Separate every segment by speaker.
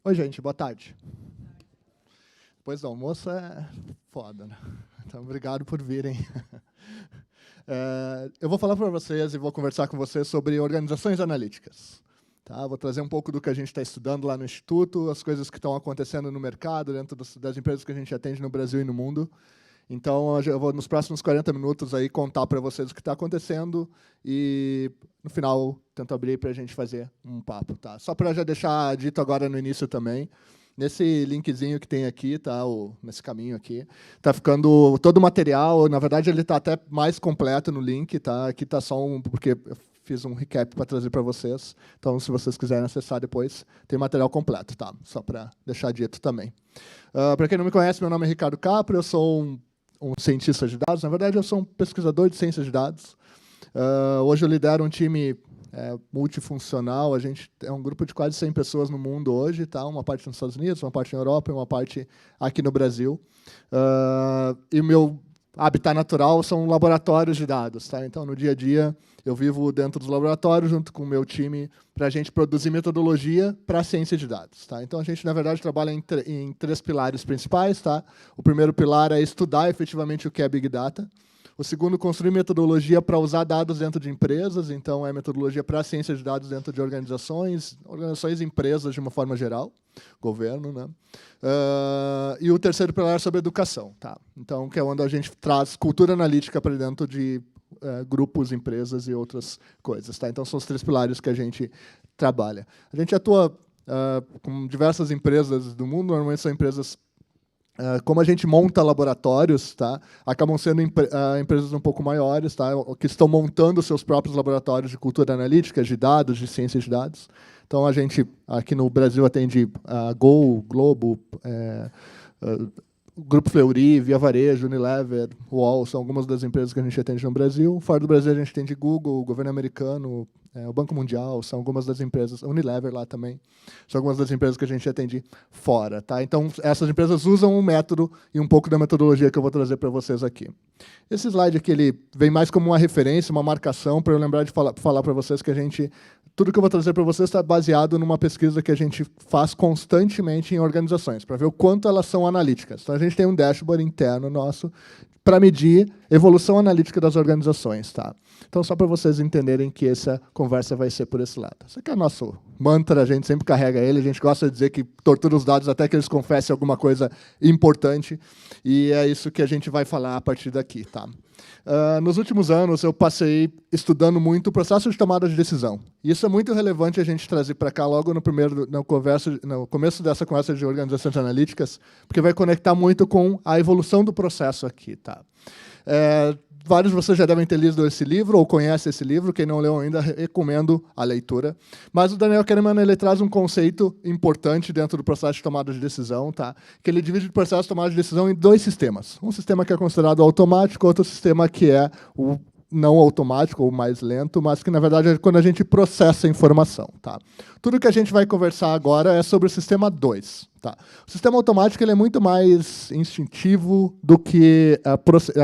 Speaker 1: Oi, gente, boa tarde. Depois do almoço é foda, né? Então, obrigado por virem. Eu vou falar para vocês e vou conversar com vocês sobre organizações analíticas. Tá? Vou trazer um pouco do que a gente está estudando lá no Instituto, as coisas que estão acontecendo no mercado, dentro das empresas que a gente atende no Brasil e no mundo. Então, eu vou, nos próximos 40 minutos, aí, contar para vocês o que está acontecendo e, no final, tento abrir para a gente fazer um papo. Tá? Só para já deixar dito agora no início também, nesse linkzinho que tem aqui, tá, nesse caminho aqui, está ficando todo o material. Na verdade, ele está até mais completo no link. Tá? Aqui está só porque eu fiz um recap para trazer para vocês. Então, se vocês quiserem acessar depois, tem material completo. Tá? Só para deixar dito também. Para quem não me conhece, meu nome é Ricardo Capra, eu sou um cientista de dados. Na verdade, eu sou um pesquisador de ciências de dados. Hoje eu lidero um time multifuncional. A gente é um grupo de quase 100 pessoas no mundo hoje, tá? Uma parte nos Estados Unidos, uma parte na Europa e uma parte aqui no Brasil. E o meu habitat natural são laboratórios de dados. Tá? Então, no dia a dia, eu vivo dentro dos laboratórios, junto com o meu time, para a gente produzir metodologia para a ciência de dados. Tá? Então, a gente, na verdade, trabalha em 3 pilares principais. Tá? O primeiro pilar é estudar efetivamente o que é Big Data. O segundo, construir metodologia para usar dados dentro de empresas. Então, é metodologia para a ciência de dados dentro de organizações e empresas de uma forma geral, governo. Né? E o terceiro pilar é sobre educação. Tá? Então, que é onde a gente traz cultura analítica para dentro de grupos, empresas e outras coisas. Tá? Então, são os 3 pilares que a gente trabalha. A gente atua com diversas empresas do mundo, normalmente são empresas. Como a gente monta laboratórios, tá? Acabam sendo empresas um pouco maiores, tá? Que estão montando seus próprios laboratórios de cultura analítica, de dados, de ciências de dados. Então, a gente, aqui no Brasil, atende a Gol, Globo, Grupo Fleury, Via Varejo, Unilever, UOL, são algumas das empresas que a gente atende no Brasil. Fora do Brasil, a gente atende Google, o governo americano, o Banco Mundial, são algumas das empresas, Unilever lá também, são algumas das empresas que a gente atende fora. Tá? Então, essas empresas usam um método e um pouco da metodologia que eu vou trazer para vocês aqui. Esse slide aqui ele vem mais como uma referência, uma marcação, para eu lembrar de falar para vocês que tudo que eu vou trazer para vocês está baseado numa pesquisa que a gente faz constantemente em organizações, para ver o quanto elas são analíticas. Então, a gente tem um dashboard interno nosso para medir evolução analítica das organizações. Tá? Então, só para vocês entenderem que essa conversa vai ser por esse lado. Esse aqui é o nosso mantra, a gente sempre carrega ele, a gente gosta de dizer que tortura os dados até que eles confessem alguma coisa importante, e é isso que a gente vai falar a partir daqui. Tá? Nos últimos anos, eu passei estudando muito o processo de tomada de decisão. E isso é muito relevante a gente trazer para cá logo no começo dessa conversa de organizações analíticas, porque vai conectar muito com a evolução do processo aqui. Tá? Vários de vocês já devem ter lido esse livro ou conhecem esse livro. Quem não leu ainda, recomendo a leitura. Mas o Daniel Kahneman ele traz um conceito importante dentro do processo de tomada de decisão, tá? Que ele divide o processo de tomada de decisão em 2 sistemas. Um sistema que é considerado automático, outro sistema que é o não automático ou mais lento, mas que, na verdade, é quando a gente processa a informação. Tá? Tudo que a gente vai conversar agora é sobre o sistema 2. Tá? O sistema automático ele é muito mais instintivo do que...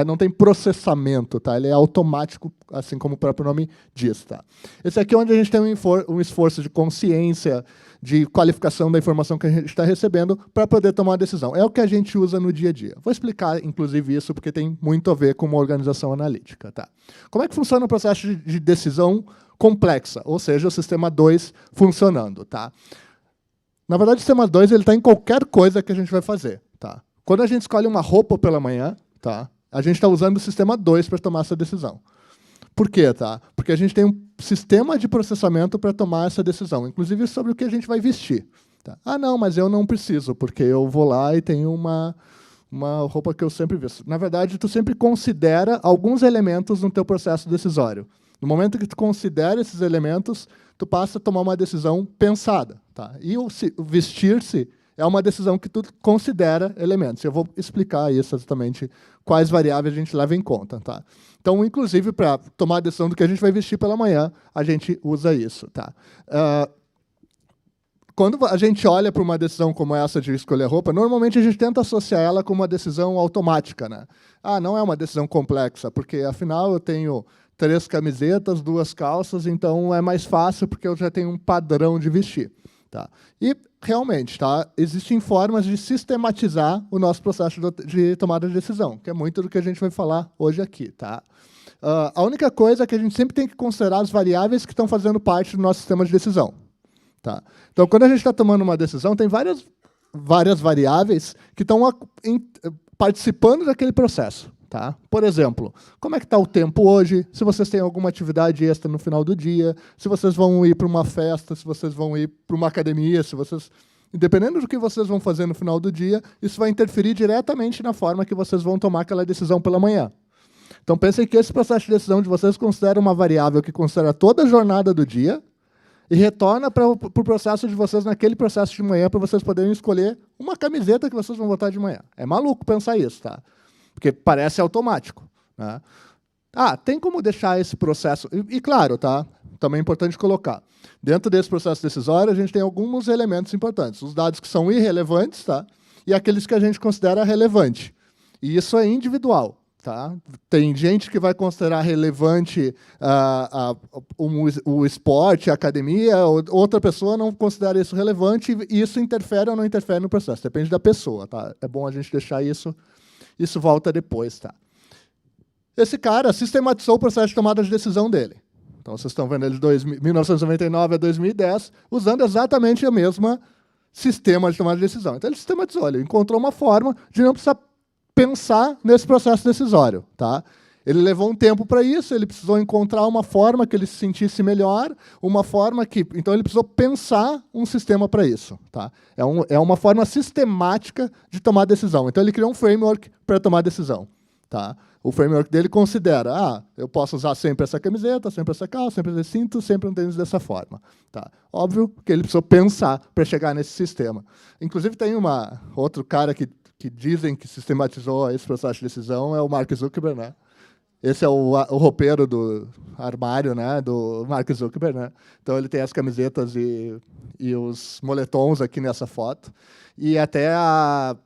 Speaker 1: não tem processamento, tá? Ele é automático, assim como o próprio nome diz. Tá? Esse aqui é onde a gente tem um esforço de consciência, de qualificação da informação que a gente está recebendo para poder tomar uma decisão. É o que a gente usa no dia a dia. Vou explicar, inclusive, isso, porque tem muito a ver com uma organização analítica. Tá? Como é que funciona o processo de decisão complexa, ou seja, o sistema 2 funcionando? Tá? Na verdade, o sistema 2 está em qualquer coisa que a gente vai fazer. Tá? Quando a gente escolhe uma roupa pela manhã, tá? A gente está usando o sistema 2 para tomar essa decisão. Por quê? Tá? Porque a gente tem um sistema de processamento para tomar essa decisão, inclusive sobre o que a gente vai vestir. Tá? Ah, não, mas eu não preciso, porque eu vou lá e tenho uma roupa que eu sempre visto. Na verdade, tu sempre considera alguns elementos no teu processo decisório. No momento que tu considera esses elementos, tu passa a tomar uma decisão pensada. Tá? E o vestir-se é uma decisão que tu considera elementos. Eu vou explicar isso exatamente, quais variáveis a gente leva em conta. Tá? Então, inclusive, para tomar a decisão do que a gente vai vestir pela manhã, a gente usa isso. Tá? Quando a gente olha para uma decisão como essa de escolher roupa, normalmente a gente tenta associar ela com uma decisão automática. Né? Não é uma decisão complexa, porque, afinal, eu tenho 3 camisetas, 2 calças, então é mais fácil porque eu já tenho um padrão de vestir. Tá? E, realmente, tá? Existem formas de sistematizar o nosso processo de tomada de decisão, que é muito do que a gente vai falar hoje aqui. Tá? A única coisa é que a gente sempre tem que considerar as variáveis que estão fazendo parte do nosso sistema de decisão. Tá? Então, quando a gente está tomando uma decisão, tem várias variáveis que estão participando daquele processo. Tá? Por exemplo, como é que está o tempo hoje, se vocês têm alguma atividade extra no final do dia, se vocês vão ir para uma festa, se vocês vão ir para uma academia, se vocês... Dependendo do que vocês vão fazer no final do dia, isso vai interferir diretamente na forma que vocês vão tomar aquela decisão pela manhã. Então, pensem que esse processo de decisão de vocês considera uma variável que considera toda a jornada do dia e retorna para o processo de vocês naquele processo de manhã para vocês poderem escolher uma camiseta que vocês vão botar de manhã. É maluco pensar isso, tá? Porque parece automático. Né? Tem como deixar esse processo... E claro, tá? Também é importante colocar. Dentro desse processo decisório, a gente tem alguns elementos importantes. Os dados que são irrelevantes, tá? E aqueles que a gente considera relevante. E isso é individual. Tá? Tem gente que vai considerar relevante o esporte, a academia, outra pessoa não considera isso relevante, e isso interfere ou não interfere no processo. Depende da pessoa. Tá? É bom a gente deixar isso... Isso volta depois. Tá? Esse cara sistematizou o processo de tomada de decisão dele. Então, vocês estão vendo ele de 1999 a 2010, usando exatamente o mesmo sistema de tomada de decisão. Então, ele sistematizou, ele encontrou uma forma de não precisar pensar nesse processo decisório. Tá? Ele levou um tempo para isso, ele precisou encontrar uma forma que ele se sentisse melhor, uma forma que... Então, ele precisou pensar um sistema para isso. Tá? É uma forma sistemática de tomar decisão. Então, ele criou um framework para tomar decisão. Tá? O framework dele considera, eu posso usar sempre essa camiseta, sempre essa calça, sempre esse cinto, sempre um tênis dessa forma. Tá? Óbvio que ele precisou pensar para chegar nesse sistema. Inclusive, tem outro cara que dizem que sistematizou esse processo de decisão, é o Mark Zuckerberg, né? Esse é o roupeiro do armário, né, do Mark Zuckerberg. Né? Então, ele tem as camisetas e os moletons aqui nessa foto. E até a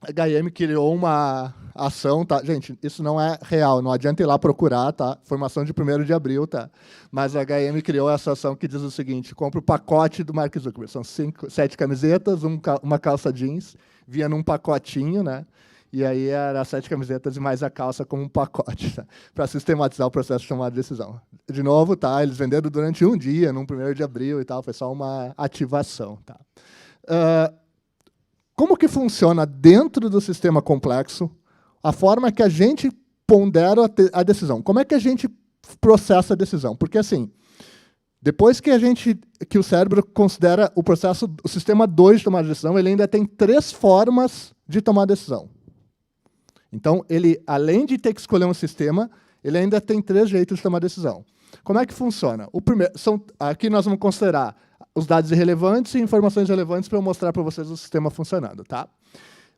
Speaker 1: H&M criou uma ação. Tá? Gente, isso não é real, não adianta ir lá procurar. Tá? Informação de 1º de abril. Tá? Mas a H&M criou essa ação que diz o seguinte: compra o pacote do Mark Zuckerberg. São 7 camisetas, uma calça jeans, vinha num pacotinho, né? E aí era 7 camisetas e mais a calça como um pacote, tá? Para sistematizar o processo de tomada de decisão. De novo, tá? Eles venderam durante um dia, num 1º de abril e tal, foi só uma ativação. Tá? Como que funciona dentro do sistema complexo a forma que a gente pondera a decisão? Como é que a gente processa a decisão? Porque, assim, depois que o cérebro considera o sistema 2 de tomada de decisão, ele ainda tem 3 formas de tomar decisão. Então, ele, além de ter que escolher um sistema, ele ainda tem 3 jeitos de tomar decisão. Como é que funciona? Aqui nós vamos considerar os dados irrelevantes e informações relevantes para eu mostrar para vocês o sistema funcionando. Tá?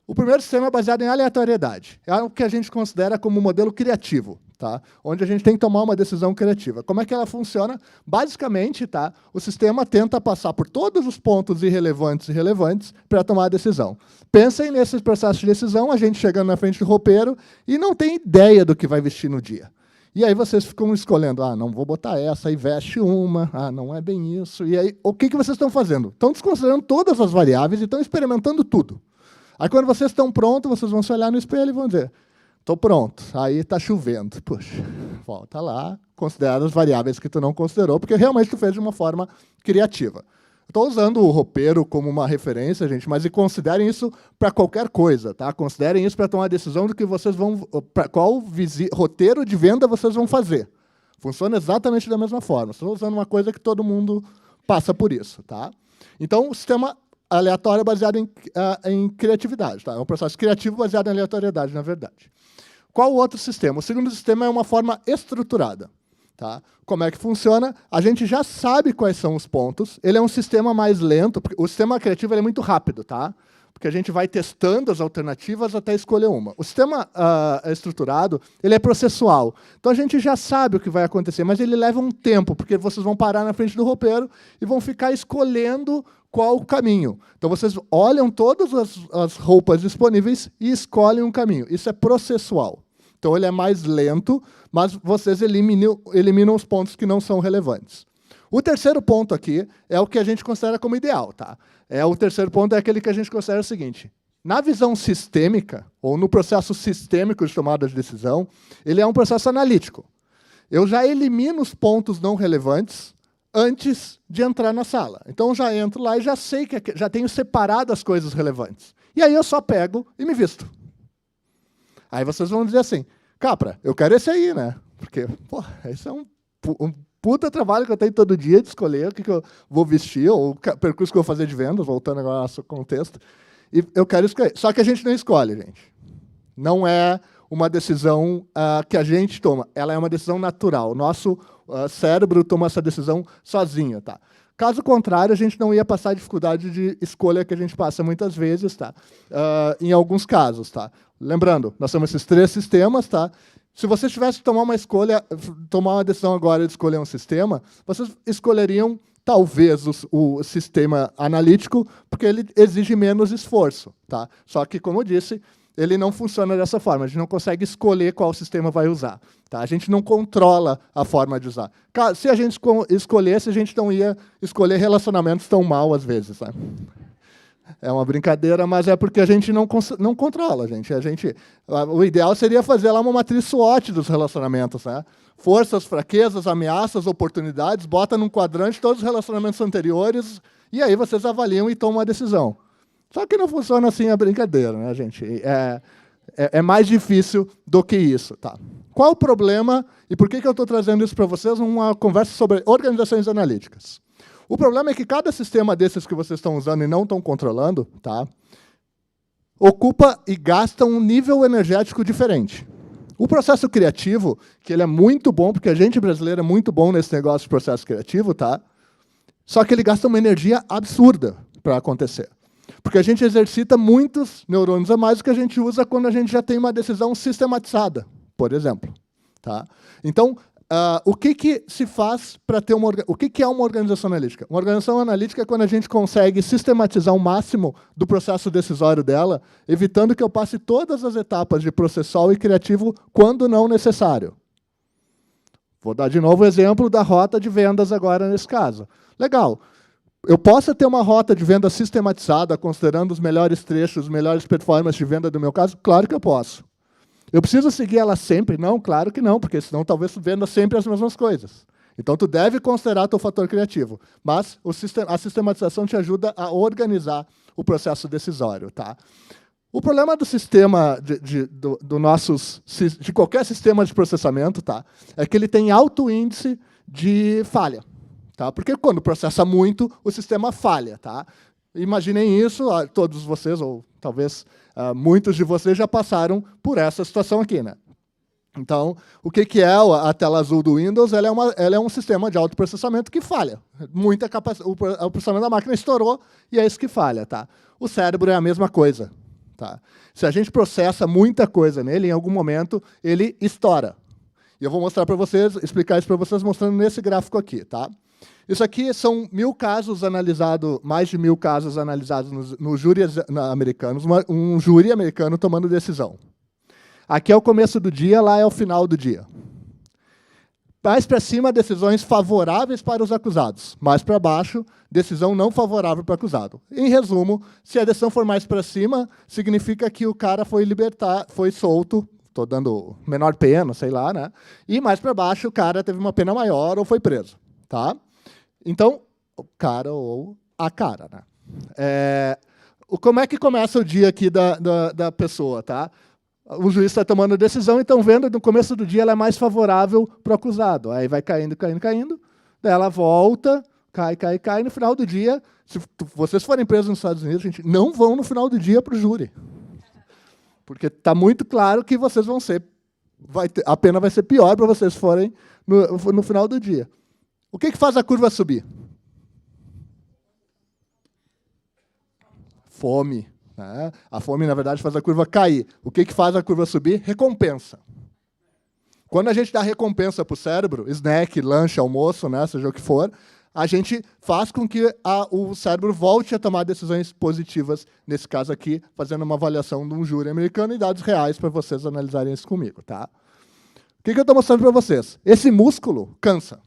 Speaker 1: O primeiro sistema é baseado em aleatoriedade. É algo que a gente considera como um modelo criativo, tá? Onde a gente tem que tomar uma decisão criativa. Como é que ela funciona? Basicamente, tá? O sistema tenta passar por todos os pontos irrelevantes e relevantes para tomar a decisão. Pensem nesse processo de decisão, a gente chegando na frente do roupeiro e não tem ideia do que vai vestir no dia. E aí vocês ficam escolhendo, não vou botar essa, aí veste uma, não é bem isso. E aí, o que vocês estão fazendo? Estão desconsiderando todas as variáveis e estão experimentando tudo. Aí, quando vocês estão prontos, vocês vão se olhar no espelho e vão dizer, estou pronto, aí está chovendo. Puxa, volta lá, considera as variáveis que tu não considerou, porque realmente tu fez de uma forma criativa. Estou usando o roupeiro como uma referência, gente, mas considerem isso para qualquer coisa. Tá? Considerem isso para tomar a decisão do que vocês vão... qual roteiro de venda vocês vão fazer. Funciona exatamente da mesma forma. Estou usando uma coisa que todo mundo passa por isso. Tá? Então, o sistema aleatório é baseado em criatividade. Tá? É um processo criativo baseado em aleatoriedade, na verdade. Qual o outro sistema? O segundo sistema é uma forma estruturada. Tá? Como é que funciona? A gente já sabe quais são os pontos. Ele é um sistema mais lento. Porque o sistema criativo é muito rápido. Tá? Porque a gente vai testando as alternativas até escolher uma. O sistema estruturado ele é processual. Então, a gente já sabe o que vai acontecer, mas ele leva um tempo, porque vocês vão parar na frente do roupeiro e vão ficar escolhendo qual o caminho. Então, vocês olham todas as roupas disponíveis e escolhem um caminho. Isso é processual. Então, ele é mais lento, mas vocês eliminam os pontos que não são relevantes. O terceiro ponto aqui é o que a gente considera como ideal. Tá? O terceiro ponto é aquele que a gente considera o seguinte. Na visão sistêmica, ou no processo sistêmico de tomada de decisão, ele é um processo analítico. Eu já elimino os pontos não relevantes antes de entrar na sala. Então, eu já entro lá e já sei que já tenho separado as coisas relevantes. E aí eu só pego e me visto. Aí vocês vão dizer assim, Capra, eu quero esse aí, né? Porque, pô, esse é um puta trabalho que eu tenho todo dia de escolher o que eu vou vestir, ou o percurso que eu vou fazer de vendas, voltando agora ao nosso contexto. E eu quero escolher. Só que a gente não escolhe, gente. Não é uma decisão que a gente toma. Ela é uma decisão natural. O nosso cérebro toma essa decisão sozinho. Tá? Caso contrário, a gente não ia passar a dificuldade de escolha que a gente passa muitas vezes, tá? Em alguns casos. Tá? Lembrando, nós temos esses 3 sistemas. Tá? Se vocês tivessem que tomar uma decisão agora de escolher um sistema, vocês escolheriam talvez o sistema analítico, porque ele exige menos esforço. Tá? Só que, como eu disse, ele não funciona dessa forma. A gente não consegue escolher qual sistema vai usar. Tá? A gente não controla a forma de usar. Se a gente escolhesse, a gente não ia escolher relacionamentos tão mal às vezes. Tá? É uma brincadeira, mas é porque a gente não controla. O ideal seria fazer lá uma matriz SWOT dos relacionamentos. Né? Forças, fraquezas, ameaças, oportunidades, bota num quadrante todos os relacionamentos anteriores, e aí vocês avaliam e tomam uma decisão. Só que não funciona assim a brincadeira, né, gente? É mais difícil do que isso. Tá? Qual o problema, e por que eu estou trazendo isso para vocês numa conversa sobre organizações analíticas? O problema é que cada sistema desses que vocês estão usando e não estão controlando, tá, ocupa e gasta um nível energético diferente. O processo criativo, que ele é muito bom, porque a gente brasileiro é muito bom nesse negócio de processo criativo, tá? Só que ele gasta uma energia absurda para acontecer. Porque a gente exercita muitos neurônios a mais do que a gente usa quando a gente já tem uma decisão sistematizada, por exemplo. Tá? Então, o que se faz para ter o que é uma organização analítica? Uma organização analítica é quando a gente consegue sistematizar o máximo do processo decisório dela, evitando que eu passe todas as etapas de processual e criativo quando não necessário. Vou dar de novo o exemplo da rota de vendas agora nesse caso. Legal. Eu posso ter uma rota de venda sistematizada, considerando os melhores trechos, as melhores performances de venda do meu caso? Claro que eu posso. Eu preciso seguir ela sempre? Não, claro que não, porque senão talvez tu venda sempre as mesmas coisas. Então, tu deve considerar teu fator criativo. Mas a sistematização te ajuda a organizar o processo decisório. Tá? O problema do sistema, de qualquer sistema de processamento, tá, é que ele tem alto índice de falha. Tá? Porque quando processa muito, o sistema falha. Tá? Imaginem isso, todos vocês, ou talvez muitos de vocês já passaram por essa situação aqui. Né? Então, o que é a tela azul do Windows? Ela é um sistema de autoprocessamento que falha. O processamento da máquina estourou e é isso que falha. Tá? O cérebro é a mesma coisa. Tá? Se a gente processa muita coisa nele, em algum momento ele estoura. E eu vou mostrar para vocês, explicar isso para vocês, mostrando nesse gráfico aqui. Tá? Isso aqui são 1000 casos analisados, mais de 1000 casos analisados no júri americanos, um júri americano tomando decisão. Aqui é o começo do dia, lá é o final do dia. Mais para cima, decisões favoráveis para os acusados. Mais para baixo, decisão não favorável para o acusado. Em resumo, se a decisão for mais para cima, significa que o cara foi solto, estou dando menor pena, sei lá, né? E mais para baixo, o cara teve uma pena maior ou foi preso. Tá? Então, o cara ou a cara. Né? Como é que começa o dia aqui da pessoa? Tá? O juiz está tomando decisão e estão vendo que no começo do dia ela é mais favorável para o acusado. Aí vai caindo, daí ela volta, cai, e no final do dia, se vocês forem presos nos Estados Unidos, gente, não vão no final do dia para o júri. Porque está muito claro que vocês vão ser... a pena vai ser pior para vocês forem no final do dia. O que faz a curva subir? Fome. Né? A fome, na verdade, faz a curva cair. O que faz a curva subir? Recompensa. Quando a gente dá recompensa para o cérebro, snack, lanche, almoço, né, seja o que for, a gente faz com que o cérebro volte a tomar decisões positivas, nesse caso aqui, fazendo uma avaliação de um júri americano e dados reais para vocês analisarem isso comigo. Tá? O que eu estou mostrando para vocês? Esse músculo cansa.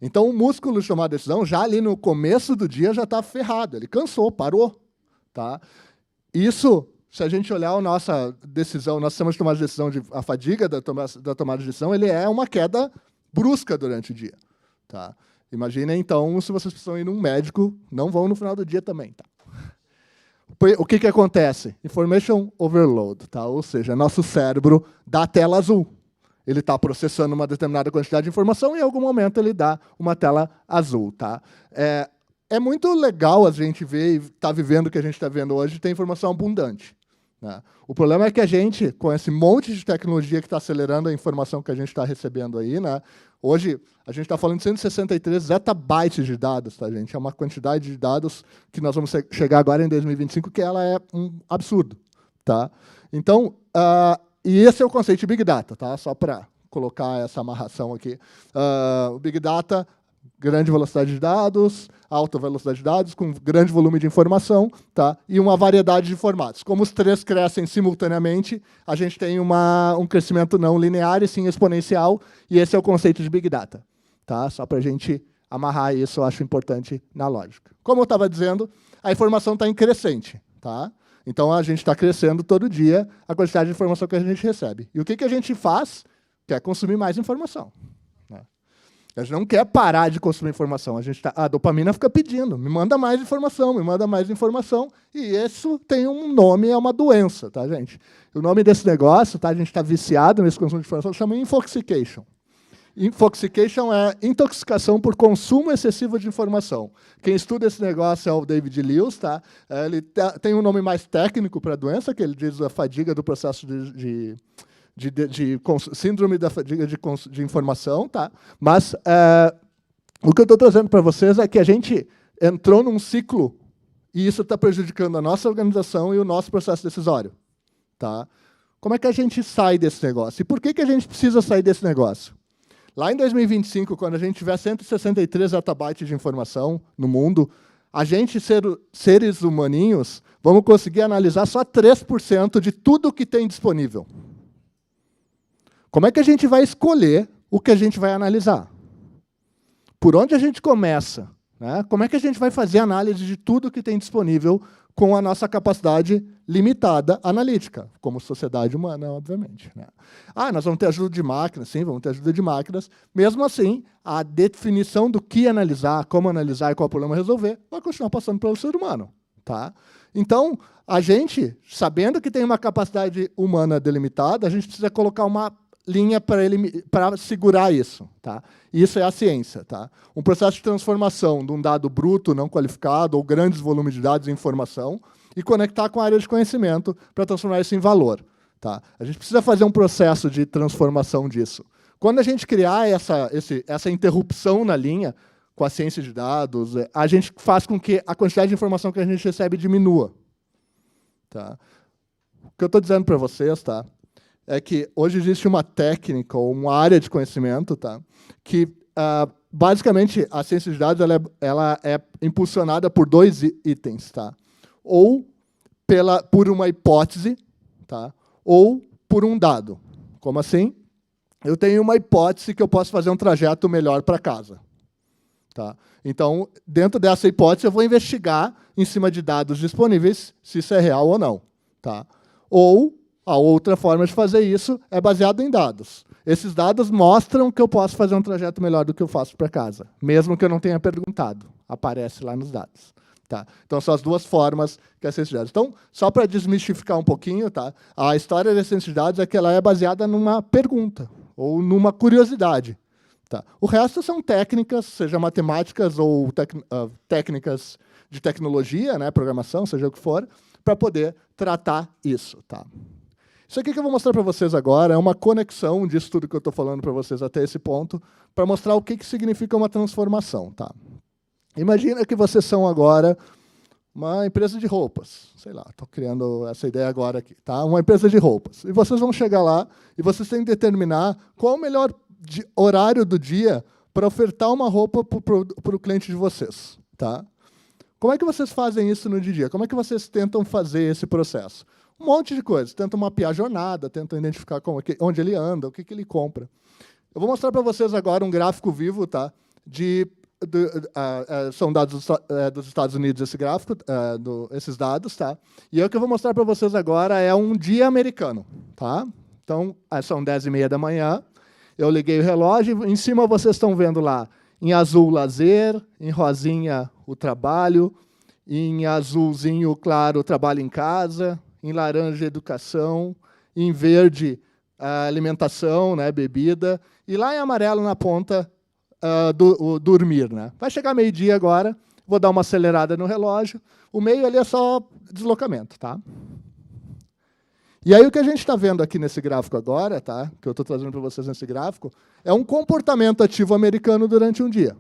Speaker 1: Então, o músculo de tomar decisão, já ali no começo do dia, já está ferrado. Ele cansou, parou. Tá? Isso, se a gente olhar a nossa decisão, nosso sistema de tomada de decisão, a fadiga da tomada de decisão, ele é uma queda brusca durante o dia. Tá? Imaginem, então, se vocês precisam ir num médico, não vão no final do dia também. Tá? O que acontece? Information overload. Tá? Ou seja, nosso cérebro dá tela azul. Ele está processando uma determinada quantidade de informação e, em algum momento, ele dá uma tela azul. Tá? É muito legal a gente ver e estar vivendo o que a gente está vendo hoje, ter informação abundante. Né? O problema é que a gente, com esse monte de tecnologia que está acelerando a informação que a gente está recebendo aí, né? Hoje a gente está falando de 163 zettabytes de dados, tá, gente? É uma quantidade de dados que nós vamos chegar agora em 2025, que ela é um absurdo. Tá? Então, e esse é o conceito de Big Data, tá? Só para colocar essa amarração aqui. O Big Data, grande velocidade de dados, alta velocidade de dados, com grande volume de informação, tá? E uma variedade de formatos. Como os três crescem simultaneamente, a gente tem um crescimento não linear, e sim exponencial, e esse é o conceito de Big Data. Tá? Só para a gente amarrar isso, eu acho importante na lógica. Como eu estava dizendo, a informação está em crescente. Tá? Então, a gente está crescendo todo dia a quantidade de informação que a gente recebe. E o que a gente faz? Quer consumir mais informação. A gente não quer parar de consumir informação. A dopamina fica pedindo, me manda mais informação, me manda mais informação. E isso tem um nome, é uma doença, tá, gente? O nome desse negócio, tá, a gente está viciado nesse consumo de informação, chama infoxication. Infoxication é intoxicação por consumo excessivo de informação. Quem estuda esse negócio é o David Lewis. Tá? Ele tem um nome mais técnico para a doença, que ele diz a fadiga do processo de síndrome da fadiga de informação, tá? Mas o que eu estou trazendo para vocês é que a gente entrou num ciclo e isso está prejudicando a nossa organização e o nosso processo decisório. Tá? Como é que a gente sai desse negócio? E por que a gente precisa sair desse negócio? Lá em 2025, quando a gente tiver 163 zettabytes de informação no mundo, a gente, seres humaninhos, vamos conseguir analisar só 3% de tudo que tem disponível. Como é que a gente vai escolher o que a gente vai analisar? Por onde a gente começa? Né? Como é que a gente vai fazer análise de tudo que tem disponível com a nossa capacidade limitada analítica, como sociedade humana, obviamente. Né? Nós vamos ter ajuda de máquinas, sim, vamos ter ajuda de máquinas. Mesmo assim, a definição do que analisar, como analisar e qual problema resolver, vai continuar passando pelo ser humano. Tá? Então, a gente, sabendo que tem uma capacidade humana delimitada, a gente precisa colocar uma linha para segurar isso. Tá? Isso é a ciência. Tá? Um processo de transformação de um dado bruto, não qualificado, ou grandes volumes de dados em informação, e conectar com a área de conhecimento para transformar isso em valor. Tá? A gente precisa fazer um processo de transformação disso. Quando a gente criar essa interrupção na linha, com a ciência de dados, a gente faz com que a quantidade de informação que a gente recebe diminua. Tá? O que eu estou dizendo para vocês, tá, é que hoje existe uma técnica ou uma área de conhecimento, tá, que, basicamente, a ciência de dados ela é impulsionada por dois itens. Tá? Ou por uma hipótese, tá, ou por um dado. Como assim? Eu tenho uma hipótese que eu posso fazer um trajeto melhor para casa. Tá? Então, dentro dessa hipótese, eu vou investigar, em cima de dados disponíveis, se isso é real ou não. Tá? Ou, a outra forma de fazer isso é baseado em dados. Esses dados mostram que eu posso fazer um trajeto melhor do que eu faço para casa, mesmo que eu não tenha perguntado. Aparece lá nos dados. Tá? Então, são as duas formas que a ciência de dados. Então, só para desmistificar um pouquinho, tá? A história da ciência de dados é que ela é baseada numa pergunta, ou numa curiosidade. Tá. O resto são técnicas, seja matemáticas ou técnicas de tecnologia, né, programação, seja o que for, para poder tratar isso. Tá. Isso aqui que eu vou mostrar para vocês agora é uma conexão disso tudo que eu estou falando para vocês até esse ponto, para mostrar o que significa uma transformação. Tá. Imagina que vocês são agora uma empresa de roupas. Sei lá, estou criando essa ideia agora aqui. Tá. Uma empresa de roupas. E vocês vão chegar lá e vocês têm que determinar qual o melhor horário do dia para ofertar uma roupa para o cliente de vocês. Tá? Como é que vocês fazem isso no dia a dia? Como é que vocês tentam fazer esse processo? Um monte de coisas. Tentam mapear a jornada, tentam identificar onde ele anda, o que ele compra. Eu vou mostrar para vocês agora um gráfico vivo. Tá? são dados dos Estados Unidos, esse gráfico, esses dados, tá? E o que eu vou mostrar para vocês agora é um dia americano, tá? Então, são 10h30 da manhã, eu liguei o relógio, em cima vocês estão vendo lá, em azul, lazer, em rosinha, o trabalho, em azulzinho claro, o trabalho em casa, em laranja, educação, em verde, a alimentação, né, bebida, e lá em amarelo, na ponta, o dormir. Né? Vai chegar meio-dia agora, vou dar uma acelerada no relógio, o meio ali é só deslocamento. Tá? E aí o que a gente está vendo aqui nesse gráfico agora, tá, que eu estou trazendo para vocês nesse gráfico, é um comportamento ativo americano durante um dia.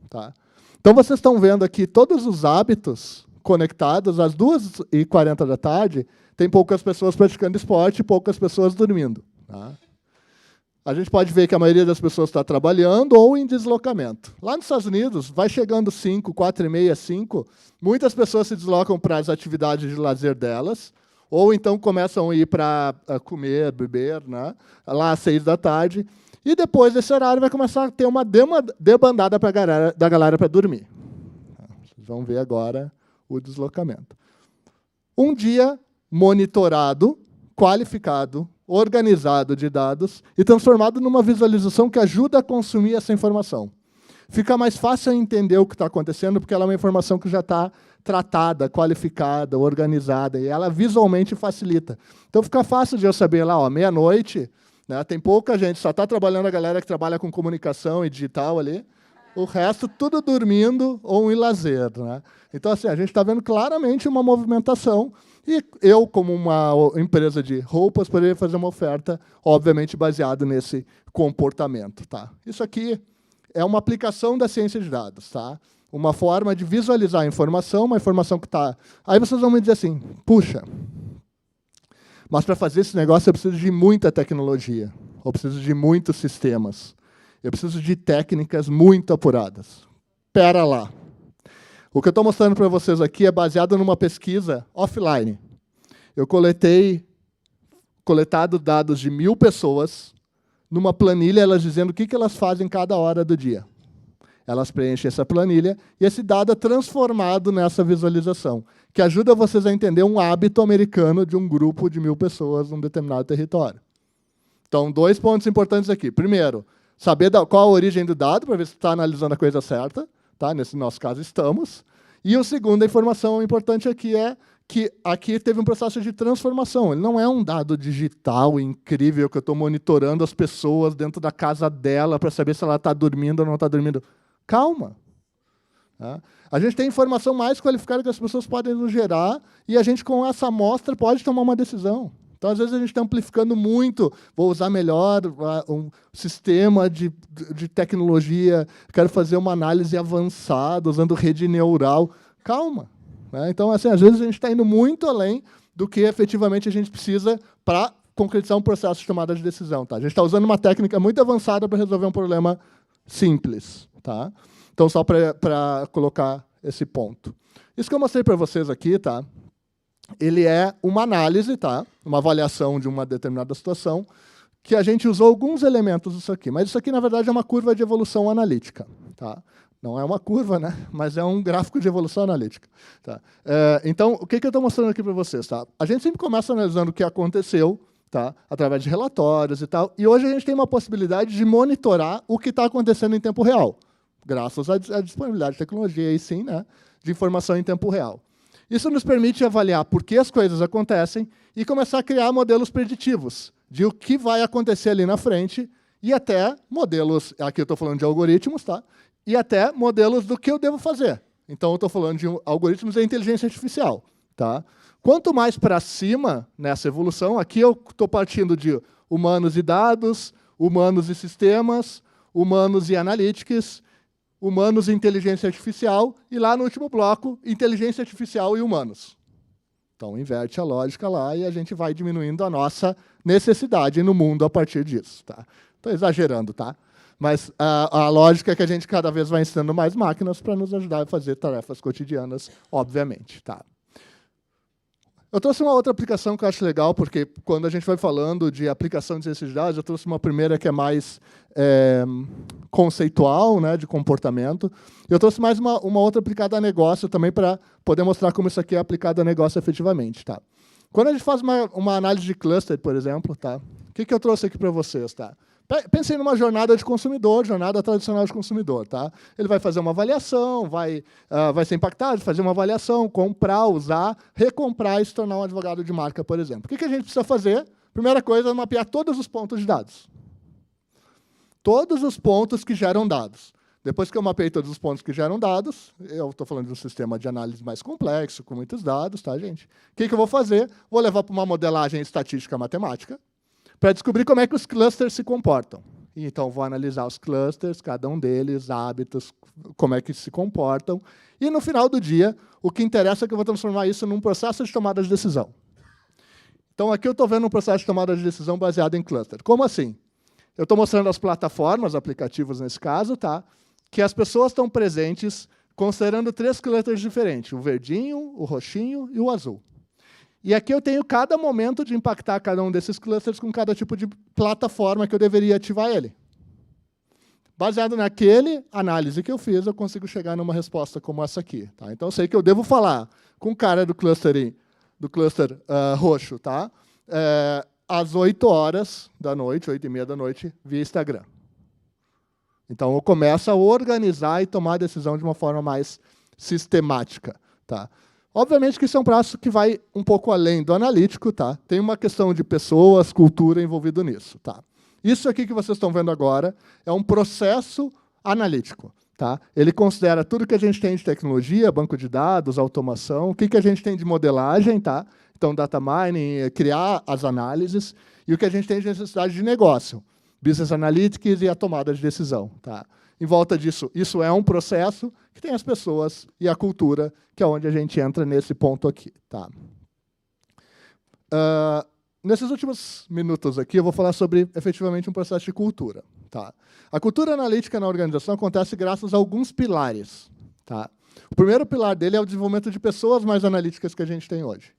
Speaker 1: Tá? Então, vocês estão vendo aqui todos os hábitos conectados às 2h40 da tarde, tem poucas pessoas praticando esporte e poucas pessoas dormindo. Tá? A gente pode ver que a maioria das pessoas está trabalhando ou em deslocamento. Lá nos Estados Unidos, vai chegando 5, 4h30, 5, muitas pessoas se deslocam para as atividades de lazer delas, ou então começam a ir para comer, beber, né? Lá às 6 da tarde, e depois desse horário vai começar a ter uma debandada da galera para dormir. Vocês vão ver agora o deslocamento. Um dia monitorado, qualificado, organizado de dados e transformado numa visualização que ajuda a consumir essa informação. Fica mais fácil entender o que está acontecendo, porque ela é uma informação que já está tratada, qualificada, organizada, e ela visualmente facilita. Então, fica fácil de eu saber lá, meia-noite, né, tem pouca gente, só está trabalhando a galera que trabalha com comunicação e digital ali, o resto tudo dormindo ou em lazer. Né? Então, assim, a gente está vendo claramente uma movimentação, e eu, como uma empresa de roupas, poderia fazer uma oferta, obviamente, baseada nesse comportamento. Tá? Isso aqui é uma aplicação da ciência de dados, tá? Uma forma de visualizar a informação, uma informação que está... Aí vocês vão me dizer assim, puxa, mas para fazer esse negócio eu preciso de muita tecnologia, eu preciso de muitos sistemas, eu preciso de técnicas muito apuradas. Pera lá. O que eu estou mostrando para vocês aqui é baseado numa pesquisa offline. Eu coletado dados de 1.000 pessoas, numa planilha, elas dizendo o que elas fazem cada hora do dia. Elas preenchem essa planilha e esse dado é transformado nessa visualização, que ajuda vocês a entender um hábito americano de um grupo de 1.000 pessoas num determinado território. Então, 2 pontos importantes aqui. Primeiro, saber qual a origem do dado, para ver se está analisando a coisa certa. Tá? Nesse nosso caso, estamos. E a segunda informação importante aqui é que aqui teve um processo de transformação. Ele não é um dado digital incrível que eu estou monitorando as pessoas dentro da casa dela para saber se ela está dormindo ou não está dormindo. Calma. Tá? A gente tem informação mais qualificada que as pessoas podem nos gerar e a gente, com essa amostra, pode tomar uma decisão. Então, às vezes, a gente está amplificando muito, vou usar melhor um sistema de tecnologia, quero fazer uma análise avançada, usando rede neural. Calma. Né? Então, assim, às vezes, a gente está indo muito além do que, efetivamente, a gente precisa para concretizar um processo de tomada de decisão. Tá? A gente está usando uma técnica muito avançada para resolver um problema simples. Tá? Então, só para colocar esse ponto. Isso que eu mostrei para vocês aqui, tá? Ele é uma análise, tá? Uma avaliação de uma determinada situação, que a gente usou alguns elementos disso aqui. Mas isso aqui, na verdade, é uma curva de evolução analítica. Tá? Não é uma curva, né? Mas é um gráfico de evolução analítica. Tá? Então, o que eu estou mostrando aqui para vocês? Tá? A gente sempre começa analisando o que aconteceu, tá? Através de relatórios e tal, e hoje a gente tem uma possibilidade de monitorar o que está acontecendo em tempo real, graças à disponibilidade de tecnologia, aí sim, né? De informação em tempo real. Isso nos permite avaliar por que as coisas acontecem e começar a criar modelos preditivos de o que vai acontecer ali na frente e até modelos, aqui eu estou falando de algoritmos, tá? E até modelos do que eu devo fazer. Então, eu estou falando de algoritmos e inteligência artificial. Tá? Quanto mais para cima nessa evolução, aqui eu estou partindo de humanos e dados, humanos e sistemas, humanos e analytics, humanos e inteligência artificial, e lá no último bloco, inteligência artificial e humanos. Então, inverte a lógica lá e a gente vai diminuindo a nossa necessidade no mundo a partir disso. Tá? Estou exagerando, tá? Mas a lógica é que a gente cada vez vai ensinando mais máquinas para nos ajudar a fazer tarefas cotidianas, obviamente. Tá? Eu trouxe uma outra aplicação que eu acho legal, porque quando a gente vai falando de aplicação de ciência de dados, eu trouxe uma primeira que é mais conceitual, né, de comportamento. Eu trouxe mais uma outra aplicada a negócio também para poder mostrar como isso aqui é aplicado a negócio efetivamente. Tá? Quando a gente faz uma análise de cluster, por exemplo, tá? O que eu trouxe aqui para vocês? Tá? Pensem numa jornada de consumidor, jornada tradicional de consumidor. Tá? Ele vai fazer uma avaliação, vai ser impactado, fazer uma avaliação, comprar, usar, recomprar e se tornar um advogado de marca, por exemplo. O que a gente precisa fazer? Primeira coisa é mapear todos os pontos de dados. Todos os pontos que geram dados. Depois que eu mapeei todos os pontos que geram dados, eu estou falando de um sistema de análise mais complexo, com muitos dados, tá, gente? O que eu vou fazer? Vou levar para uma modelagem estatística matemática, para descobrir como é que os clusters se comportam. Então, vou analisar os clusters, cada um deles, hábitos, como é que se comportam. E, no final do dia, o que interessa é que eu vou transformar isso num processo de tomada de decisão. Então, aqui eu estou vendo um processo de tomada de decisão baseado em cluster. Como assim? Eu estou mostrando as plataformas, aplicativos nesse caso, tá? Que as pessoas estão presentes considerando 3 clusters diferentes, o verdinho, o roxinho e o azul. E aqui eu tenho cada momento de impactar cada um desses clusters com cada tipo de plataforma que eu deveria ativar ele. Baseado naquele análise que eu fiz, eu consigo chegar numa resposta como essa aqui. Tá? Então, eu sei que eu devo falar com o cara do cluster roxo, tá? Às 8 horas da noite, 8h30 da noite, via Instagram. Então, eu começo a organizar e tomar a decisão de uma forma mais sistemática. Tá? Obviamente que isso é um prazo que vai um pouco além do analítico. Tá? Tem uma questão de pessoas, cultura envolvido nisso. Tá? Isso aqui que vocês estão vendo agora é um processo analítico. Tá? Ele considera tudo que a gente tem de tecnologia, banco de dados, automação, o que a gente tem de modelagem, tá? Então, data mining, criar as análises, e o que a gente tem de necessidade de negócio, business analytics e a tomada de decisão. Tá? Em volta disso, isso é um processo que tem as pessoas e a cultura, que é onde a gente entra nesse ponto aqui. Tá? Nesses últimos minutos aqui, eu vou falar sobre, efetivamente, um processo de cultura. Tá? A cultura analítica na organização acontece graças a alguns pilares. Tá? O primeiro pilar dele é o desenvolvimento de pessoas mais analíticas que a gente tem hoje.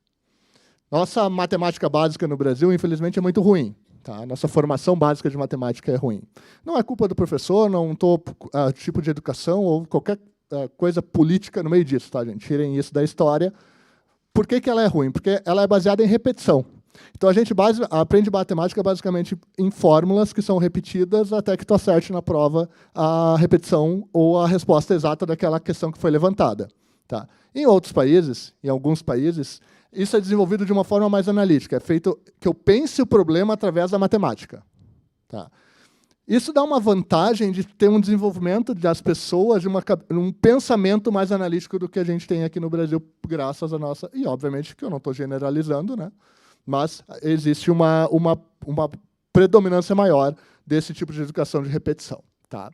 Speaker 1: Nossa matemática básica no Brasil, infelizmente, é muito ruim. Tá? Nossa formação básica de matemática é ruim. Não é culpa do professor, não estou tipo de educação ou qualquer coisa política no meio disso. Tá, gente? Tirem isso da história. Por que ela é ruim? Porque ela é baseada em repetição. Então, a gente aprende matemática basicamente em fórmulas que são repetidas até que tu acerte na prova a repetição ou a resposta exata daquela questão que foi levantada. Tá? Em outros países, em alguns países, isso é desenvolvido de uma forma mais analítica. É feito que eu pense o problema através da matemática. Tá? Isso dá uma vantagem de ter um desenvolvimento das pessoas, de um pensamento mais analítico do que a gente tem aqui no Brasil, graças à nossa... E, obviamente, que eu não estou generalizando, né? Mas existe uma predominância maior desse tipo de educação de repetição. Tá?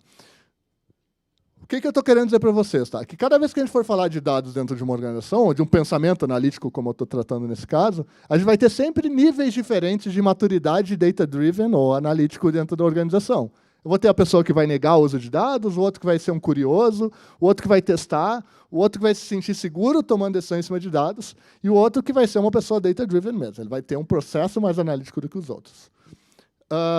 Speaker 1: O que eu estou querendo dizer para vocês? Tá? Que cada vez que a gente for falar de dados dentro de uma organização, ou de um pensamento analítico, como eu estou tratando nesse caso, a gente vai ter sempre níveis diferentes de maturidade data-driven ou analítico dentro da organização. Eu vou ter a pessoa que vai negar o uso de dados, o outro que vai ser um curioso, o outro que vai testar, o outro que vai se sentir seguro tomando decisão em cima de dados, e o outro que vai ser uma pessoa data-driven mesmo. Ele vai ter um processo mais analítico do que os outros.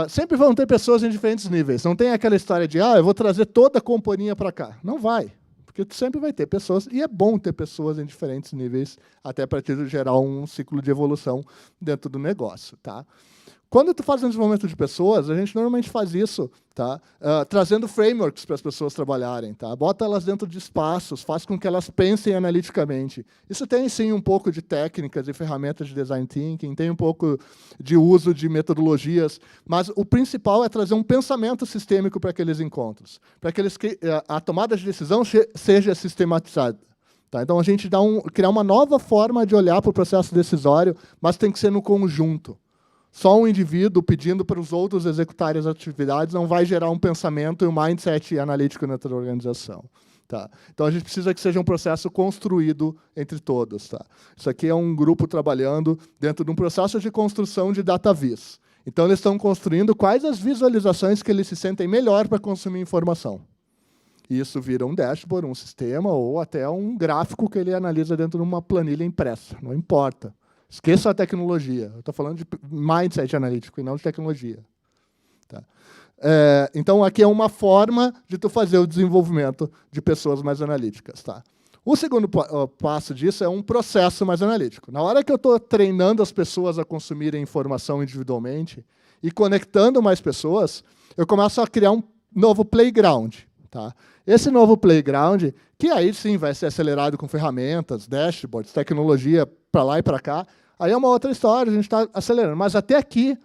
Speaker 1: Sempre vão ter pessoas em diferentes níveis. Não tem aquela história de, eu vou trazer toda a companhia para cá. Não vai, porque tu sempre vai ter pessoas, e é bom ter pessoas em diferentes níveis, até para gerar um ciclo de evolução dentro do negócio. Tá? Quando tu faz um desenvolvimento de pessoas, a gente normalmente faz isso, tá? Trazendo frameworks para as pessoas trabalharem. Tá? Bota elas dentro de espaços, faz com que elas pensem analiticamente. Isso tem, sim, um pouco de técnicas e ferramentas de design thinking, tem um pouco de uso de metodologias, mas o principal é trazer um pensamento sistêmico para aqueles encontros, para que a tomada de decisão seja sistematizada. Tá? Então, a gente criar uma nova forma de olhar para o processo decisório, mas tem que ser no conjunto. Só um indivíduo pedindo para os outros executarem as atividades não vai gerar um pensamento e um mindset analítico dentro da organização. Tá? Então, a gente precisa que seja um processo construído entre todos. Tá? Isso aqui é um grupo trabalhando dentro de um processo de construção de data vis. Então, eles estão construindo quais as visualizações que eles se sentem melhor para consumir informação. E isso vira um dashboard, um sistema ou até um gráfico que ele analisa dentro de uma planilha impressa. Não importa. Esqueça a tecnologia. Eu estou falando de mindset analítico e não de tecnologia. Tá? Então, aqui é uma forma de tu fazer o desenvolvimento de pessoas mais analíticas. Tá? O segundo passo disso é um processo mais analítico. Na hora que eu estou treinando as pessoas a consumirem informação individualmente e conectando mais pessoas, eu começo a criar um novo playground. Tá? Esse novo playground, que aí sim vai ser acelerado com ferramentas, dashboards, tecnologia para lá e para cá, aí é uma outra história, a gente está acelerando. Mas até aqui,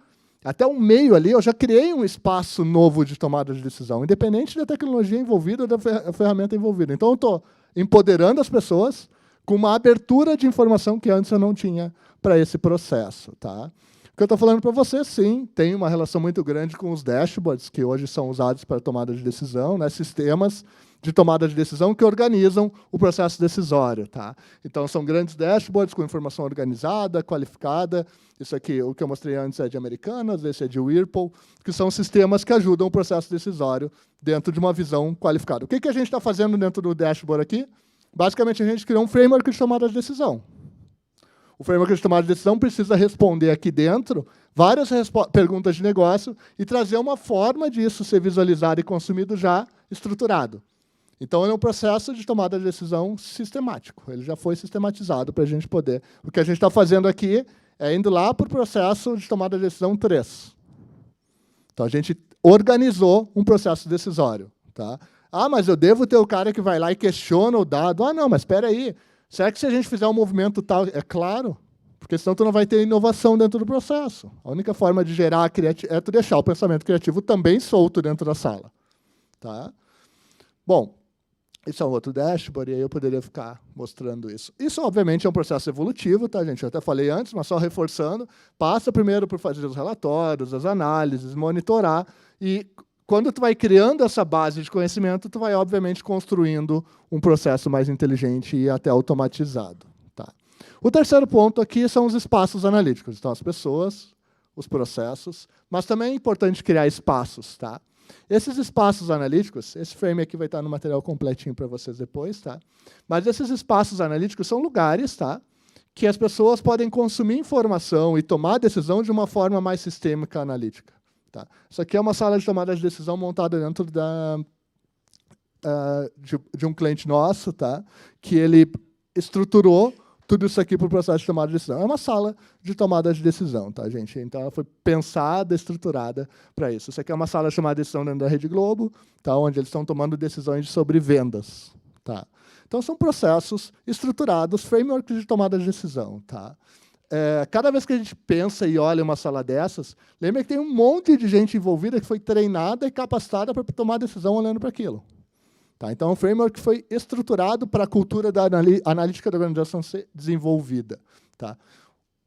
Speaker 1: até o meio ali, eu já criei um espaço novo de tomada de decisão, independente da tecnologia envolvida ou da ferramenta envolvida. Então, eu estou empoderando as pessoas com uma abertura de informação que antes eu não tinha para esse processo. Tá? O que eu estou falando para você, sim, tem uma relação muito grande com os dashboards, que hoje são usados para tomada de decisão, né? Sistemas de tomada de decisão que organizam o processo decisório. Tá? Então, são grandes dashboards com informação organizada, qualificada. Isso aqui, o que eu mostrei antes é de Americanas, esse é de Whirlpool, que são sistemas que ajudam o processo decisório dentro de uma visão qualificada. O que a gente está fazendo dentro do dashboard aqui? Basicamente, a gente criou um framework de tomada de decisão. O framework de tomada de decisão precisa responder aqui dentro várias perguntas de negócio e trazer uma forma disso ser visualizado e consumido já estruturado. Então, ele é um processo de tomada de decisão sistemático. Ele já foi sistematizado para a gente poder... O que a gente está fazendo aqui é indo lá para o processo de tomada de decisão 3. Então, a gente organizou um processo decisório. Tá? Ah, mas eu devo ter o cara que vai lá e questiona o dado. Ah, não, mas espera aí. Será que se a gente fizer um movimento tal... É claro, porque senão tu não vai ter inovação dentro do processo. A única forma de gerar é tu deixar o pensamento criativo também solto dentro da sala. Tá? Bom, esse é um outro dashboard, e aí eu poderia ficar mostrando isso. Isso, obviamente, é um processo evolutivo, tá, gente? Eu até falei antes, mas só reforçando. Passa primeiro por fazer os relatórios, as análises, monitorar, e quando tu vai criando essa base de conhecimento, tu vai, obviamente, construindo um processo mais inteligente e até automatizado. Tá? O terceiro ponto aqui são os espaços analíticos. Então, as pessoas, os processos, mas também é importante criar espaços. Tá? Esses espaços analíticos, esse frame aqui vai estar no material completinho para vocês depois, tá? Mas esses espaços analíticos são lugares, tá? Que as pessoas podem consumir informação e tomar decisão de uma forma mais sistêmica analítica. Tá? Isso aqui é uma sala de tomada de decisão montada dentro de um cliente nosso, tá? Que ele estruturou tudo isso aqui para o processo de tomada de decisão. É uma sala de tomada de decisão, tá, gente? Então, ela foi pensada, estruturada para isso. Isso aqui é uma sala de tomada de decisão dentro da Rede Globo, tá, onde eles estão tomando decisões sobre vendas. Tá? Então, são processos estruturados, frameworks de tomada de decisão. Tá? Cada vez que a gente pensa e olha uma sala dessas, lembra que tem um monte de gente envolvida que foi treinada e capacitada para tomar decisão olhando para aquilo. Tá? Então, é um framework que foi estruturado para a cultura da analítica da organização ser desenvolvida. Tá?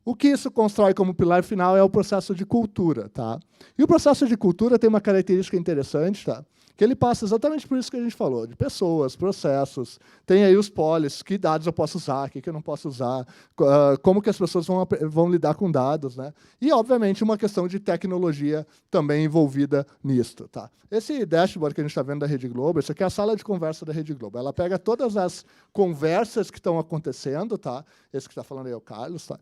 Speaker 1: O que isso constrói como pilar final é o processo de cultura. Tá? E o processo de cultura tem uma característica interessante, tá? Que ele passa exatamente por isso que a gente falou, de pessoas, processos, tem aí os policies, que dados eu posso usar, o que eu não posso usar, como que as pessoas vão lidar com dados, né? E, obviamente, uma questão de tecnologia também envolvida nisto. Tá? Esse dashboard que a gente está vendo da Rede Globo, isso aqui é a sala de conversa da Rede Globo. Ela pega todas as conversas que estão acontecendo, tá? Esse que está falando aí é o Carlos, tá?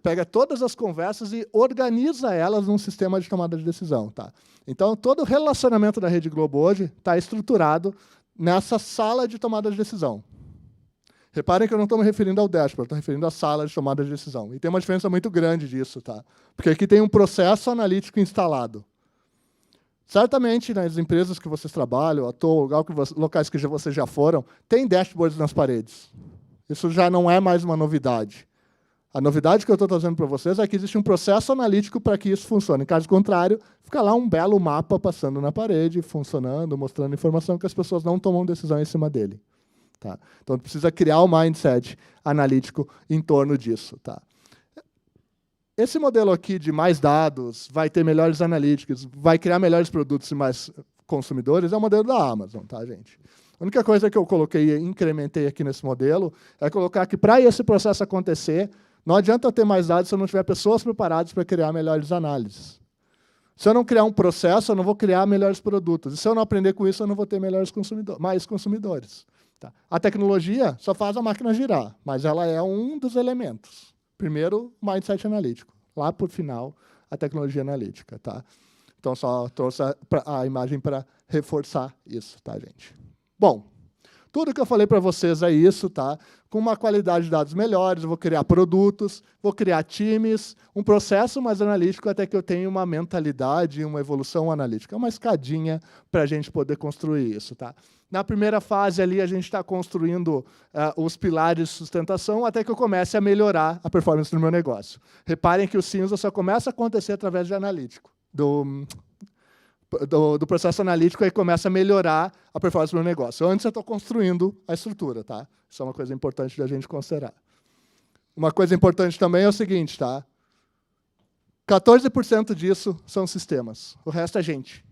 Speaker 1: Pega todas as conversas e organiza elas num sistema de tomada de decisão. Tá? Então, todo o relacionamento da Rede Globo hoje está estruturado nessa sala de tomada de decisão. Reparem que eu não estou me referindo ao dashboard, estou me referindo à sala de tomada de decisão. E tem uma diferença muito grande disso. Tá? Porque aqui tem um processo analítico instalado. Certamente, nas empresas que vocês trabalham, locais que vocês já foram, tem dashboards nas paredes. Isso já não é mais uma novidade. A novidade que eu estou trazendo para vocês é que existe um processo analítico para que isso funcione. Em caso contrário, fica lá um belo mapa passando na parede, funcionando, mostrando informação que as pessoas não tomam decisão em cima dele. Tá? Então, precisa criar um mindset analítico em torno disso. Tá? Esse modelo aqui de mais dados, vai ter melhores analíticos, vai criar melhores produtos e mais consumidores, é o modelo da Amazon, tá, gente? A única coisa que eu coloquei e incrementei aqui nesse modelo é colocar que, para esse processo acontecer, não adianta eu ter mais dados se eu não tiver pessoas preparadas para criar melhores análises. Se eu não criar um processo, eu não vou criar melhores produtos. E se eu não aprender com isso, eu não vou ter mais consumidores. Tá? A tecnologia só faz a máquina girar, mas ela é um dos elementos. Primeiro, o mindset analítico. Lá, por final, a tecnologia analítica. Tá? Então, só trouxe a imagem para reforçar isso, tá, gente? Bom, tudo que eu falei para vocês é isso, tá? Com uma qualidade de dados melhores, eu vou criar produtos, vou criar times, um processo mais analítico até que eu tenha uma mentalidade, uma evolução analítica. É uma escadinha para a gente poder construir isso, tá? Na primeira fase ali, a gente está construindo os pilares de sustentação até que eu comece a melhorar a performance do meu negócio. Reparem que o cinza só começa a acontecer através de analítico, do processo analítico, aí começa a melhorar a performance do meu negócio. Antes eu estou construindo a estrutura, tá? Isso é uma coisa importante da gente considerar. Uma coisa importante também é o seguinte, tá? 14% disso são sistemas, o resto é gente.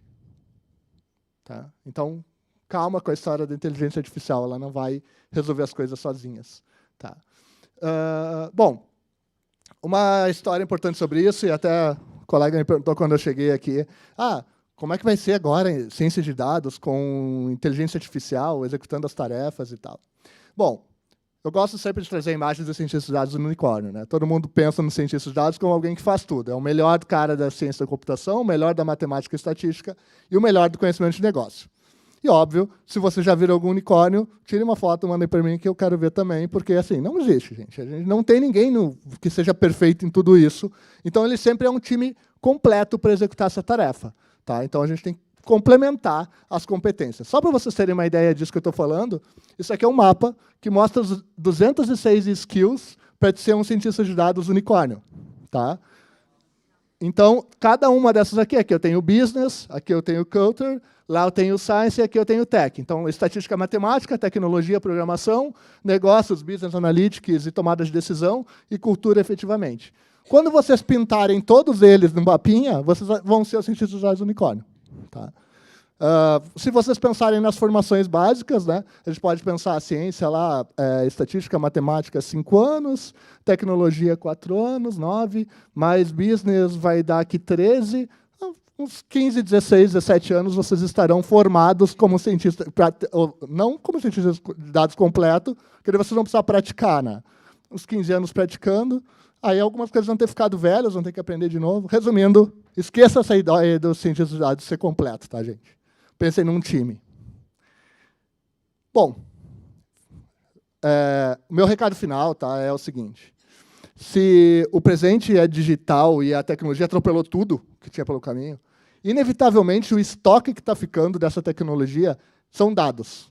Speaker 1: Tá? Então, calma com a história da inteligência artificial, ela não vai resolver as coisas sozinhas. Tá? Bom, uma história importante sobre isso, e até o colega me perguntou quando eu cheguei aqui, como é que vai ser agora ciência de dados com inteligência artificial, executando as tarefas e tal? Bom, eu gosto sempre de trazer imagens dos cientistas de dados do unicórnio. Né? Todo mundo pensa no cientista de dados como alguém que faz tudo. É o melhor cara da ciência da computação, o melhor da matemática e estatística e o melhor do conhecimento de negócio. E, óbvio, se você já viu algum unicórnio, tire uma foto, mande para mim que eu quero ver também, porque, assim, não existe, gente. A gente não tem ninguém que seja perfeito em tudo isso. Então, ele sempre é um time completo para executar essa tarefa. Tá? Então, a gente tem que complementar as competências. Só para vocês terem uma ideia disso que eu estou falando, isso aqui é um mapa que mostra os 206 skills para ser um cientista de dados unicórnio. Tá? Então, cada uma dessas aqui eu tenho business, aqui eu tenho culture, lá eu tenho science e aqui eu tenho tech. Então, estatística matemática, tecnologia, programação, negócios, business analytics e tomada de decisão, e cultura efetivamente. Quando vocês pintarem todos eles no mapinha, vocês vão ser os cientistas de dados unicórnio. Tá? Se vocês pensarem nas formações básicas, né, a gente pode pensar a ciência lá, estatística, matemática, 5 anos, tecnologia, 4 anos, 9, mais business vai dar aqui 13, uns 15, 16, 17 anos vocês estarão formados como cientistas, não como cientistas de dados completo, porque vocês vão precisar praticar, né? Uns 15 anos praticando, aí algumas coisas vão ter ficado velhas, vão ter que aprender de novo. Resumindo, esqueça essa ideia dos cientistas de dados ser completo, tá, gente? Pensem num time. Bom, o meu recado final, tá, é o seguinte. Se o presente é digital e a tecnologia atropelou tudo que tinha pelo caminho, inevitavelmente o estoque que está ficando dessa tecnologia são dados.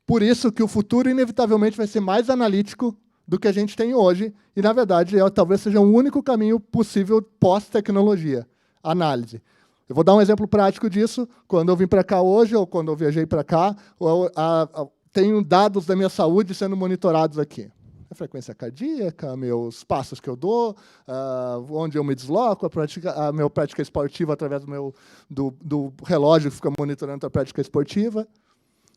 Speaker 1: Por isso que o futuro inevitavelmente vai ser mais analítico do que a gente tem hoje, e, na verdade, talvez seja o único caminho possível pós-tecnologia, análise. Eu vou dar um exemplo prático disso. Quando eu vim para cá hoje, ou quando eu viajei para cá, tenho dados da minha saúde sendo monitorados aqui. A frequência cardíaca, meus passos que eu dou, onde eu me desloco, a minha prática esportiva através do relógio que fica monitorando a prática esportiva.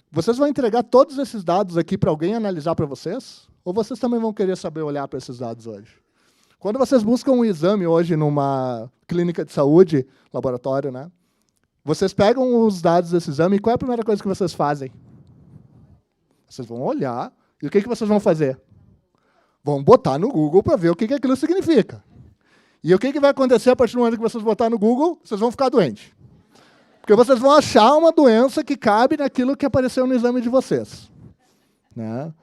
Speaker 1: Vocês vão entregar todos esses dados aqui para alguém analisar para vocês? Ou vocês também vão querer saber olhar para esses dados hoje? Quando vocês buscam um exame hoje numa clínica de saúde, laboratório, né? Vocês pegam os dados desse exame e qual é a primeira coisa que vocês fazem? Vocês vão olhar e o que vocês vão fazer? Vão botar no Google para ver o que aquilo significa. E o que vai acontecer a partir do momento que vocês botarem no Google? Vocês vão ficar doentes. Porque vocês vão achar uma doença que cabe naquilo que apareceu no exame de vocês. Né?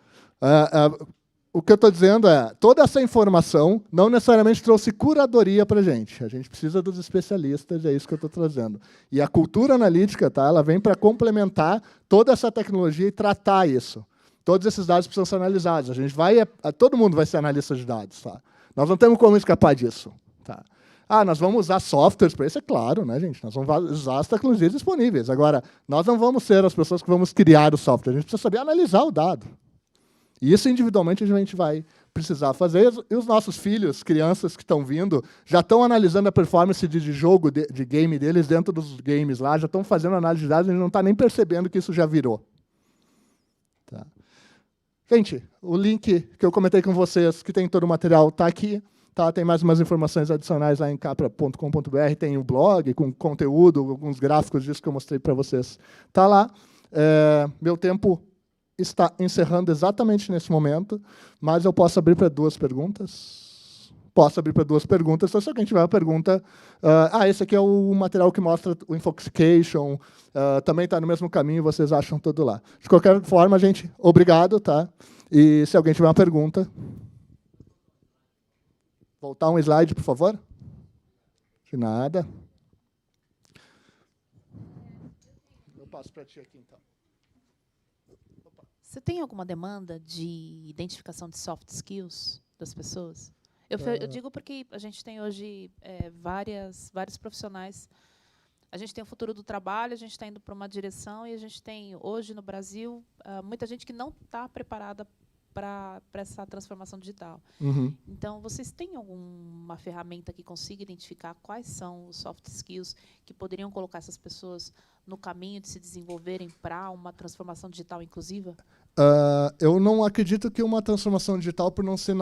Speaker 1: O que eu estou dizendo é, toda essa informação não necessariamente trouxe curadoria para a gente. A gente precisa dos especialistas, é isso que eu estou trazendo. E a cultura analítica, tá, ela vem para complementar toda essa tecnologia e tratar isso. Todos esses dados precisam ser analisados. Todo mundo vai ser analista de dados. Tá? Nós não temos como escapar disso. Tá? Nós vamos usar softwares para isso, é claro, né, gente? Nós vamos usar as tecnologias disponíveis. Agora, nós não vamos ser as pessoas que vamos criar o software. A gente precisa saber analisar o dado. E isso, individualmente, a gente vai precisar fazer. E os nossos filhos, crianças que estão vindo, já estão analisando a performance de jogo, de game deles dentro dos games lá, já estão fazendo análise de dados, a gente não está nem percebendo que isso já virou. Tá. Gente, o link que eu comentei com vocês, que tem todo o material, está aqui. Tá? Tem mais umas informações adicionais lá em capra.com.br, tem o blog com conteúdo, alguns gráficos disso que eu mostrei para vocês. Está lá. Meu tempo está encerrando exatamente nesse momento, mas eu posso abrir para 2 perguntas. Posso abrir para 2 perguntas, então se alguém tiver uma pergunta... esse aqui é o material que mostra o Infoxication, também está no mesmo caminho, vocês acham tudo lá. De qualquer forma, gente, obrigado, tá? E se alguém tiver uma pergunta... Voltar um slide, por favor. De nada. Eu passo para ti aqui, então.
Speaker 2: Você tem alguma demanda de identificação de soft skills das pessoas? Eu digo porque a gente tem hoje vários profissionais. A gente tem o futuro do trabalho, a gente está indo para uma direção e a gente tem, hoje, no Brasil, muita gente que não está preparada para essa transformação digital.
Speaker 1: Uhum.
Speaker 2: Então, vocês têm alguma ferramenta que consiga identificar quais são os soft skills que poderiam colocar essas pessoas no caminho de se desenvolverem para uma transformação digital inclusiva?
Speaker 1: Eu não acredito que uma transformação digital, por não ser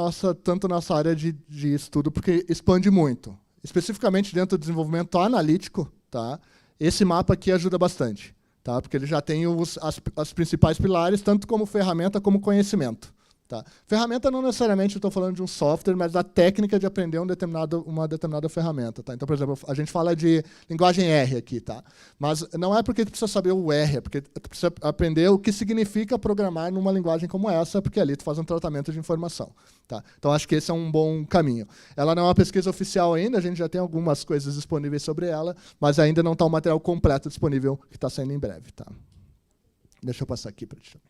Speaker 1: tanto nossa área de estudo, porque expande muito. Especificamente dentro do desenvolvimento analítico, tá? Esse mapa aqui ajuda bastante, tá? Porque ele já tem as principais pilares, tanto como ferramenta como conhecimento. Tá? Ferramenta não necessariamente estou falando de um software, mas da técnica de aprender uma determinada ferramenta. Tá? Então, por exemplo, a gente fala de linguagem R aqui, tá? Mas não é porque tu precisa saber o R, é porque tu precisa aprender o que significa programar numa linguagem como essa, porque ali tu faz um tratamento de informação. Tá? Então, acho que esse é um bom caminho. Ela não é uma pesquisa oficial ainda, a gente já tem algumas coisas disponíveis sobre ela, mas ainda não está o material completo disponível, que está saindo em breve. Tá? Deixa eu passar aqui para ti.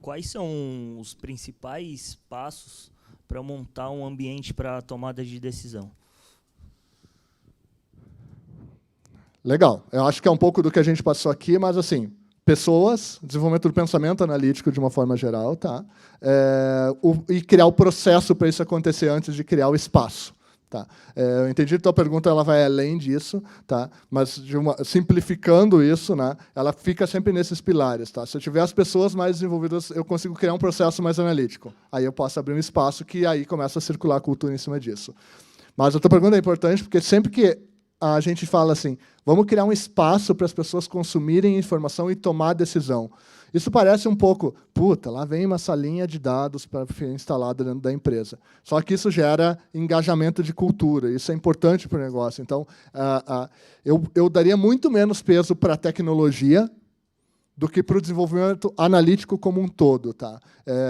Speaker 3: Quais são os principais passos para montar um ambiente para tomada de decisão?
Speaker 1: Legal. Eu acho que é um pouco do que a gente passou aqui, mas assim, pessoas, desenvolvimento do pensamento analítico de uma forma geral, tá? E criar o processo para isso acontecer antes de criar o espaço. Tá. Eu entendi que a tua pergunta ela vai além disso, tá? Mas simplificando isso, né, ela fica sempre nesses pilares. Tá? Se eu tiver as pessoas mais desenvolvidas, eu consigo criar um processo mais analítico. Aí eu posso abrir um espaço que aí começa a circular a cultura em cima disso. Mas a tua pergunta é importante porque sempre que a gente fala assim, vamos criar um espaço para as pessoas consumirem informação e tomar decisão. Isso parece um pouco, puta, lá vem uma salinha de dados para ser instalada dentro da empresa. Só que isso gera engajamento de cultura, isso é importante para o negócio. Então, eu daria muito menos peso para a tecnologia do que para o desenvolvimento analítico como um todo. Tá?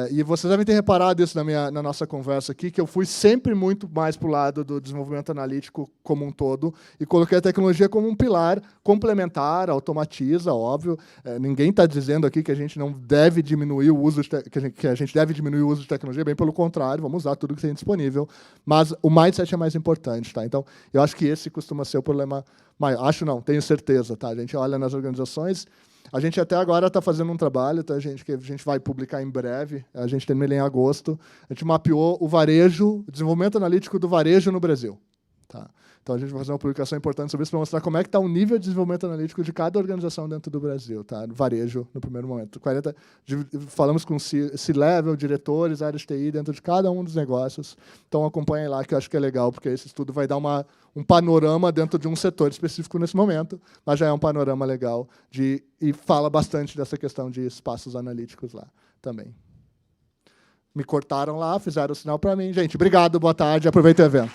Speaker 1: E vocês devem ter reparado isso na nossa conversa aqui, que eu fui sempre muito mais para o lado do desenvolvimento analítico como um todo e coloquei a tecnologia como um pilar complementar, automatiza, óbvio. Ninguém está dizendo aqui que a gente não deve diminuir o uso que a gente deve diminuir o uso de tecnologia, bem pelo contrário, vamos usar tudo que tem disponível, mas o mindset é mais importante. Tá? Então, eu acho que esse costuma ser o problema maior. Acho não, tenho certeza. Tá? A gente olha nas organizações. A gente até agora está fazendo um trabalho, tá, gente, que a gente vai publicar em breve, a gente termina em agosto. A gente mapeou o varejo, o desenvolvimento analítico do varejo no Brasil. Tá? Então, a gente vai fazer uma publicação importante sobre isso para mostrar como é que está o nível de desenvolvimento analítico de cada organização dentro do Brasil. Tá? Varejo, no primeiro momento. Falamos com C-level, diretores, áreas de TI, dentro de cada um dos negócios. Então, acompanhem lá, que eu acho que é legal, porque esse estudo vai dar um panorama dentro de um setor específico nesse momento, mas já é um panorama legal e fala bastante dessa questão de espaços analíticos lá também. Me cortaram lá, fizeram o sinal para mim. Gente, obrigado, boa tarde, aproveita o evento.